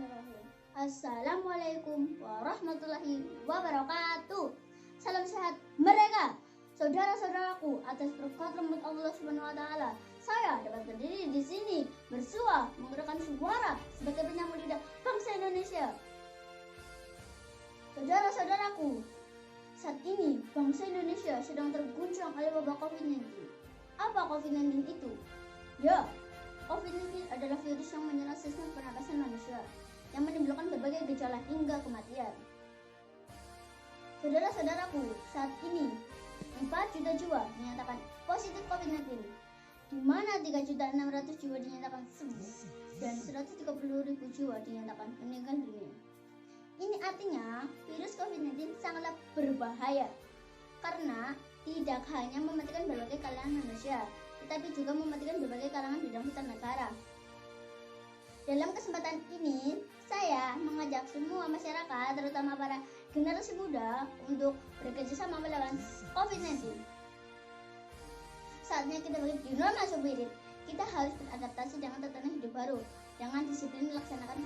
Bismillahirrahmanirrahim. Assalamualaikum warahmatullahi wabarakatuh. Salam sehat mereka, saudara-saudaraku. Atas berkat rahmat Allah Subhanahu wa taala, saya dapat berdiri di sini bersua menggerakkan suara sebagai penyambut lidah bangsa Indonesia. Saudara-saudaraku, saat ini bangsa Indonesia sedang terguncang oleh wabah COVID-19. Apa COVID-19 itu? Ya, COVID-19 adalah virus yang menyerang sistem pernapasan manusia yang menimbulkan berbagai gejala hingga kematian. Saudara-saudaraku, saat ini 4 juta jiwa dinyatakan positif COVID-19, di mana 3.600.000 jiwa dinyatakan sembuh dan 130.000 jiwa dinyatakan meninggal dunia. Ini artinya virus COVID-19 sangatlah berbahaya karena tidak hanya mematikan berbagai kalangan manusia, tetapi juga mematikan berbagai kalangan bidang hutan negara. Dalam kesempatan ini, saya mengajak semua masyarakat, terutama para generasi muda, untuk bekerjasama melawan COVID-19. Saatnya kita bagi new normal spirit. Kita harus beradaptasi dengan tatanan hidup baru, dengan disiplin melaksanakan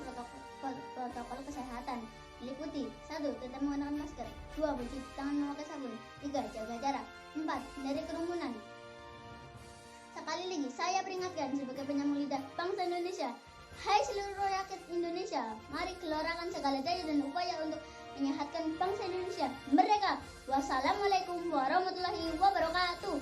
protokol kesehatan, meliputi 1. Tetap menggunakan masker, 2. Mencuci tangan memakai sabun, 3. Jaga jarak, 4. Hindari kerumunan. Sekali lagi saya peringatkan sebagai penyambung lidah bangsa Indonesia, hai seluruh rakyat Indonesia, mari gelorakan segala daya dan upaya untuk menyehatkan bangsa Indonesia. Merdeka! Wassalamualaikum warahmatullahi wabarakatuh.